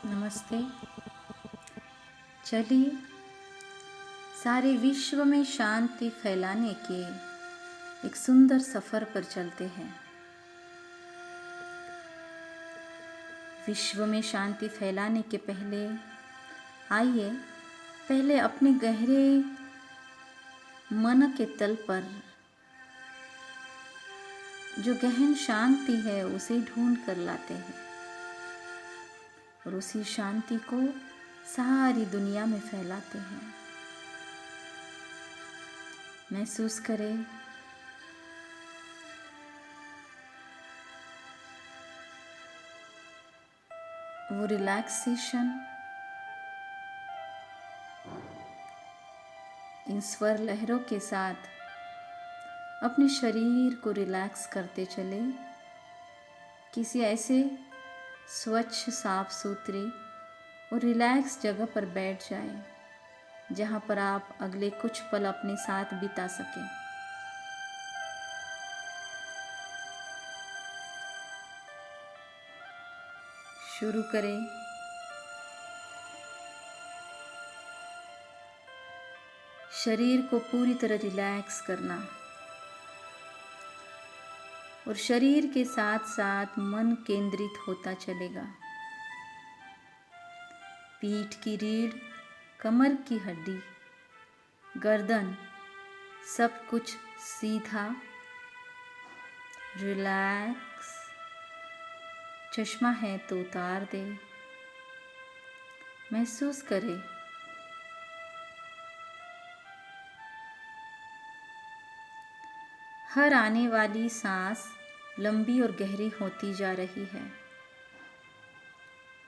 नमस्ते। चलिए सारे विश्व में शांति फैलाने के एक सुंदर सफ़र पर चलते हैं। विश्व में शांति फैलाने के पहले आइए पहले अपने गहरे मन के तल पर जो गहन शांति है उसे ढूंढ कर लाते हैं और उसी शांति को सारी दुनिया में फैलाते हैं। महसूस करें वो रिलैक्सेशन, इन स्वर लहरों के साथ अपने शरीर को रिलैक्स करते चले। किसी ऐसे स्वच्छ साफ सुथरी और रिलैक्स जगह पर बैठ जाएं जहां पर आप अगले कुछ पल अपने साथ बिता सकें। शुरू करें। शरीर को पूरी तरह रिलैक्स करना और शरीर के साथ साथ मन केंद्रित होता चलेगा। पीठ की रीढ़, कमर की हड्डी, गर्दन, सब कुछ सीधा, रिलैक्स। चश्मा है तो उतार दे। महसूस करें हर आने वाली सांस लंबी और गहरी होती जा रही है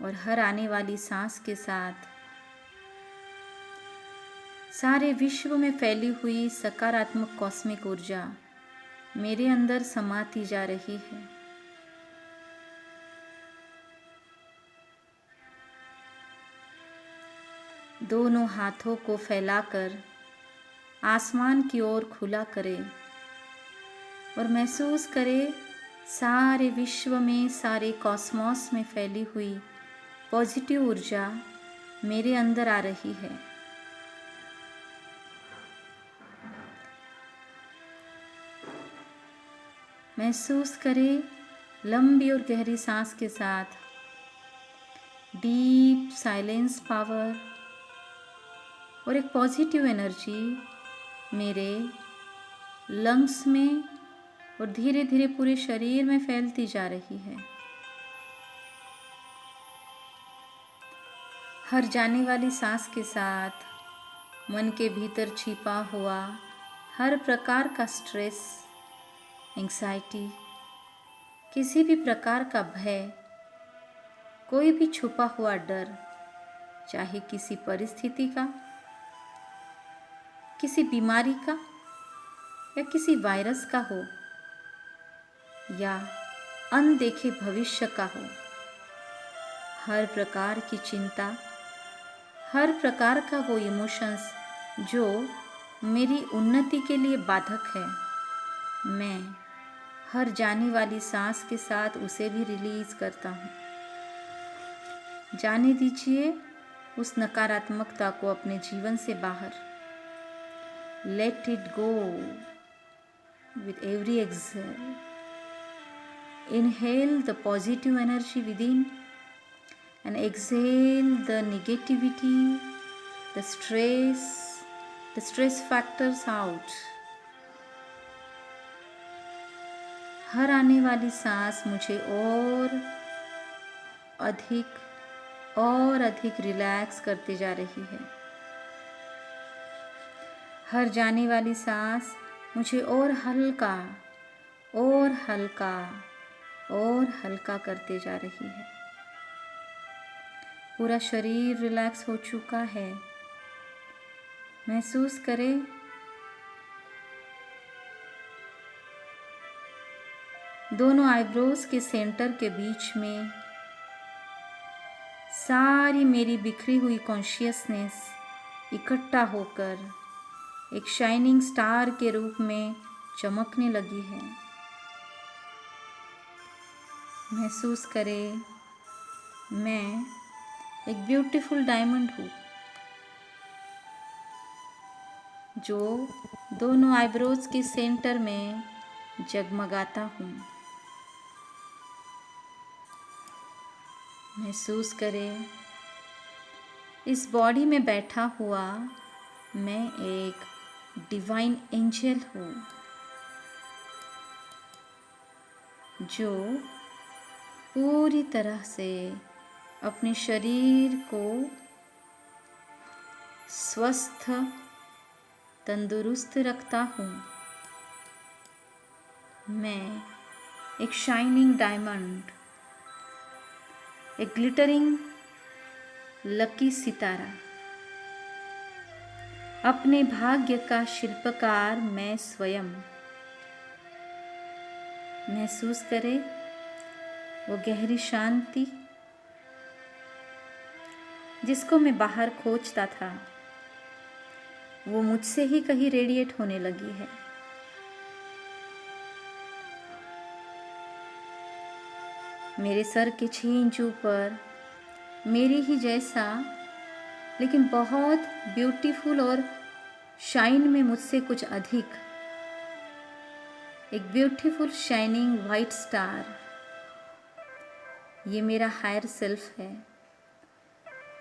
और हर आने वाली सांस के साथ सारे विश्व में फैली हुई सकारात्मक कॉस्मिक ऊर्जा मेरे अंदर समाती जा रही है। दोनों हाथों को फैलाकर आसमान की ओर खुला करें और महसूस करें सारे विश्व में, सारे कॉस्मॉस में फैली हुई पॉजिटिव ऊर्जा मेरे अंदर आ रही है। महसूस करें लंबी और गहरी सांस के साथ डीप साइलेंस पावर और एक पॉजिटिव एनर्जी मेरे लंग्स में और धीरे धीरे पूरे शरीर में फैलती जा रही है। हर जाने वाली सांस के साथ मन के भीतर छिपा हुआ हर प्रकार का स्ट्रेस, एंग्जाइटी, किसी भी प्रकार का भय, कोई भी छुपा हुआ डर, चाहे किसी परिस्थिति का, किसी बीमारी का या किसी वायरस का हो या अनदेखे भविष्य का हो, हर प्रकार की चिंता, हर प्रकार का वो इमोशंस जो मेरी उन्नति के लिए बाधक है, मैं हर जाने वाली सांस के साथ उसे भी रिलीज करता हूँ। जाने दीजिए उस नकारात्मकता को अपने जीवन से बाहर। Let it go with every exhale. Inhale the positive energy within and exhale the negativity, the stress factors out. हर आने वाली सांस मुझे और अधिक रिलैक्स करते जा रही है। हर जाने वाली सांस मुझे और हल्का करते जा रही है। पूरा शरीर रिलैक्स हो चुका है। महसूस करें दोनों आईब्रोज के सेंटर के बीच में सारी मेरी बिखरी हुई कॉन्शियसनेस इकट्ठा होकर एक शाइनिंग स्टार के रूप में चमकने लगी है। महसूस करें मैं एक ब्यूटीफुल डायमंड हूँ जो दोनों आईब्रोज के सेंटर में जगमगाता हूँ। महसूस करें, इस बॉडी में बैठा हुआ मैं एक डिवाइन एंजल हूँ जो पूरी तरह से अपने शरीर को स्वस्थ तंदुरुस्त रखता हूँ। मैं एक शाइनिंग डायमंड, एक ग्लिटरिंग लकी सितारा, अपने भाग्य का शिल्पकार मैं स्वयं। महसूस करें वो गहरी शांति जिसको मैं बाहर खोजता था, वो मुझसे ही कहीं रेडिएट होने लगी है। मेरे सर के 6 इंच ऊपर मेरी ही जैसा लेकिन बहुत ब्यूटीफुल और शाइन में मुझसे कुछ अधिक एक ब्यूटीफुल शाइनिंग वाइट स्टार, ये मेरा हायर सेल्फ है,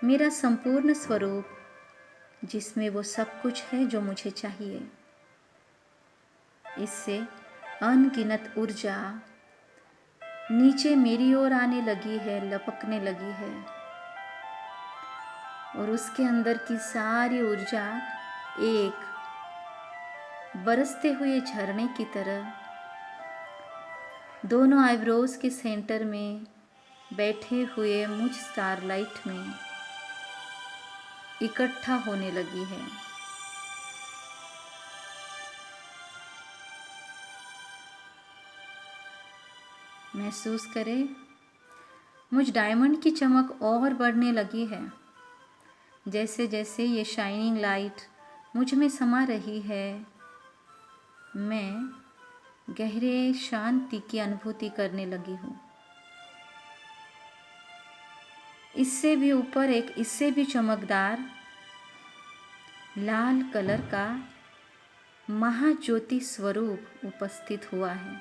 मेरा संपूर्ण स्वरूप जिसमें वो सब कुछ है जो मुझे चाहिए। इससे अनगिनत ऊर्जा नीचे मेरी ओर आने लगी है, लपकने लगी है और उसके अंदर की सारी ऊर्जा एक बरसते हुए झरने की तरह दोनों आईब्रोज के सेंटर में बैठे हुए मुझ स्टारलाइट में इकट्ठा होने लगी है। महसूस करें, मुझ डायमंड की चमक और बढ़ने लगी है। जैसे जैसे ये शाइनिंग लाइट मुझ में समा रही है, मैं गहरे शांति की अनुभूति करने लगी हूँ। इससे भी ऊपर एक इससे भी चमकदार लाल कलर का महाज्योति स्वरूप उपस्थित हुआ है।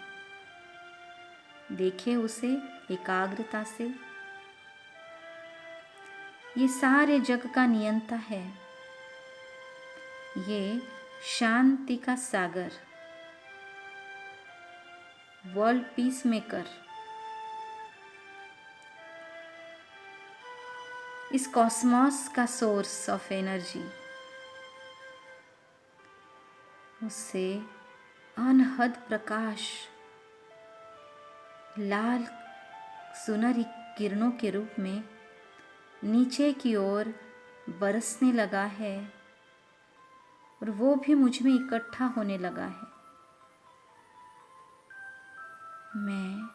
देखिए उसे एकाग्रता से। ये सारे जग का नियंता है, ये शांति का सागर, वर्ल्ड पीस मेकर, इस कॉस्मोस का सोर्स ऑफ एनर्जी, उससे अनहद प्रकाश लाल सुनहरी किरणों के रूप में नीचे की ओर बरसने लगा है और वो भी मुझ में इकट्ठा होने लगा है। मैं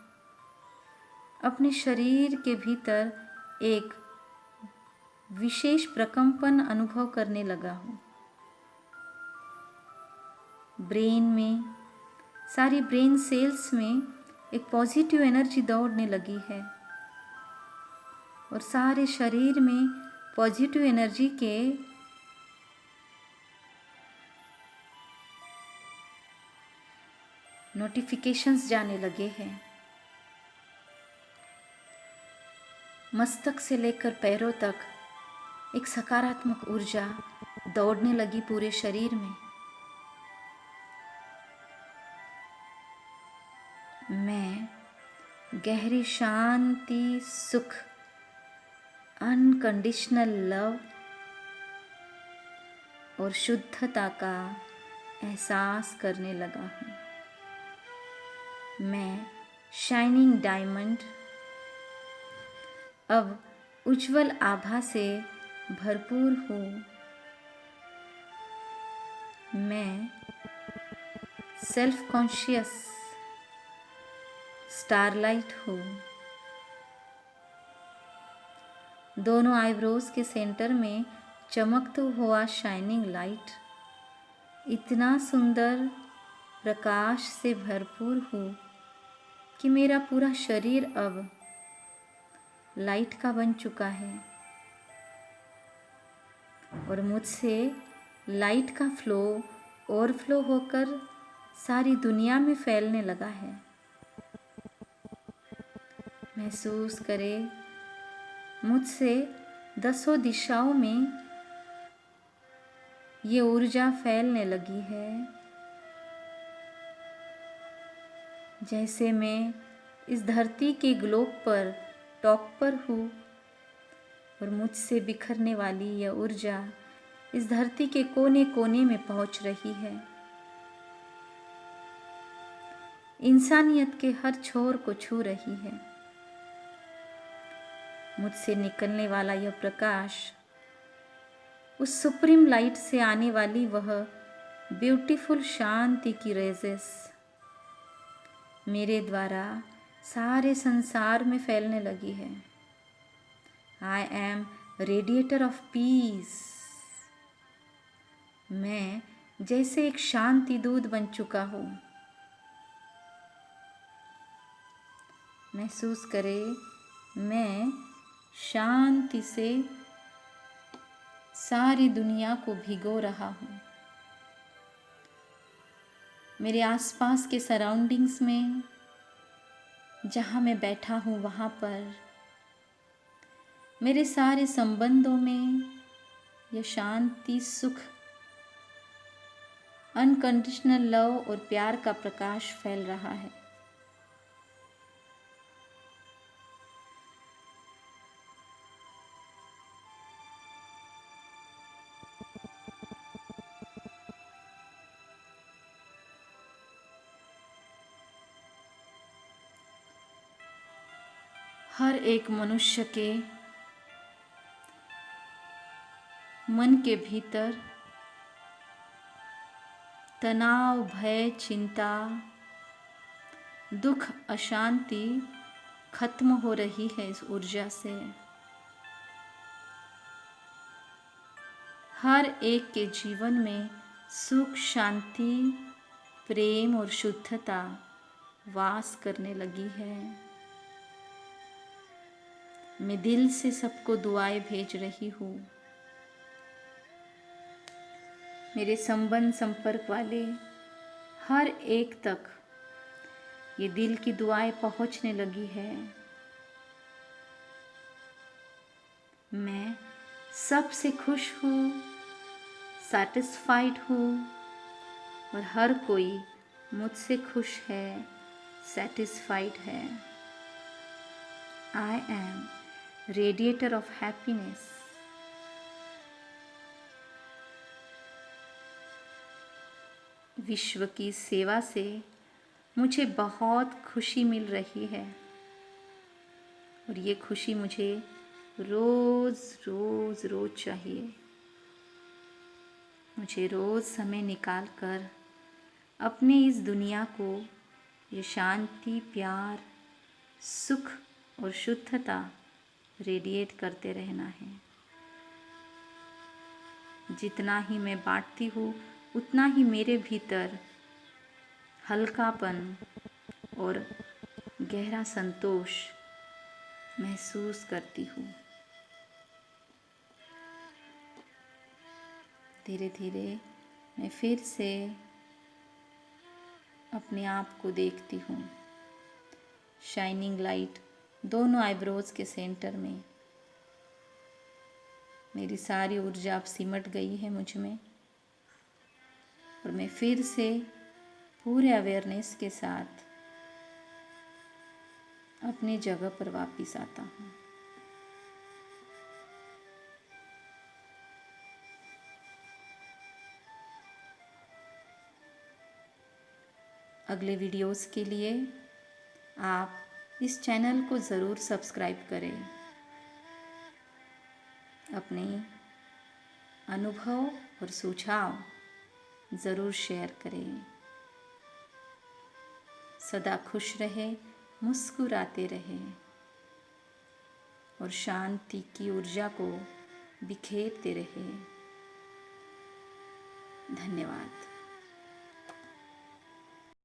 अपने शरीर के भीतर एक विशेष प्रकंपन अनुभव करने लगा हूँ। ब्रेन में, सारी ब्रेन सेल्स में एक पॉजिटिव एनर्जी दौड़ने लगी है और सारे शरीर में पॉजिटिव एनर्जी के नोटिफिकेशंस जाने लगे हैं। मस्तक से लेकर पैरों तक एक सकारात्मक ऊर्जा दौड़ने लगी पूरे शरीर में। मैं गहरी शांति, सुख, अनकंडीशनल लव और शुद्धता का एहसास करने लगा हूँ। मैं शाइनिंग डायमंड अब उज्जवल आभा से भरपूर हूँ। मैं सेल्फ कॉन्शियस स्टारलाइट हूँ। दोनों आईब्रोज के सेंटर में चमकता हुआ शाइनिंग लाइट इतना सुंदर प्रकाश से भरपूर हूँ कि मेरा पूरा शरीर अब लाइट का बन चुका है। और मुझसे लाइट का फ्लो ओवरफ्लो होकर सारी दुनिया में फैलने लगा है। महसूस करें मुझसे दसों दिशाओं में ये ऊर्जा फैलने लगी है। जैसे मैं इस धरती के ग्लोब पर टॉप पर हूँ और मुझसे बिखरने वाली यह ऊर्जा इस धरती के कोने कोने में पहुँच रही है। इंसानियत के हर छोर को छू रही है। मुझसे निकलने वाला यह प्रकाश उस सुप्रीम लाइट से आने वाली वह ब्यूटीफुल शांति की रेजेस मेरे द्वारा सारे संसार में फैलने लगी है। I am radiator of peace. मैं जैसे एक शांति दूत बन चुका हूँ। महसूस करें मैं शांति से सारी दुनिया को भिगो रहा हूँ। मेरे आसपास के सराउंडिंग्स में जहाँ मैं बैठा हूँ वहाँ पर मेरे सारे संबंधों में यह शांति, सुख, अनकंडीशनल लव और प्यार का प्रकाश फैल रहा है। हर एक मनुष्य के मन के भीतर तनाव, भय, चिंता, दुख, अशांति खत्म हो रही है इस ऊर्जा से। हर एक के जीवन में सुख, शांति, प्रेम और शुद्धता वास करने लगी है। मैं दिल से सबको दुआएं भेज रही हूँ। मेरे संबंध संपर्क वाले हर एक तक ये दिल की दुआएं पहुँचने लगी है। मैं सबसे खुश हूँ, सैटिस्फाइड हूँ और हर कोई मुझसे खुश है, सैटिस्फाइड है। I am radiator of happiness. विश्व की सेवा से मुझे बहुत खुशी मिल रही है और ये खुशी मुझे रोज़ चाहिए। मुझे रोज़ समय निकाल कर अपने इस दुनिया को ये शांति, प्यार, सुख और शुद्धता रेडिएट करते रहना है। जितना ही मैं बांटती हूँ उतना ही मेरे भीतर हल्कापन और गहरा संतोष महसूस करती हूँ। धीरे धीरे मैं फिर से अपने आप को देखती हूँ। शाइनिंग लाइट दोनों आईब्रोज के सेंटर में। मेरी सारी ऊर्जा अब सिमट गई है मुझ में और मैं फिर से पूरे अवेयरनेस के साथ अपनी जगह पर वापस आता हूँ। अगले वीडियोस के लिए आप इस चैनल को ज़रूर सब्सक्राइब करें। अपने अनुभव और सुझाव ज़रूर शेयर करें। सदा खुश रहे, मुस्कुराते रहे और शांति की ऊर्जा को बिखेरते रहे। धन्यवाद।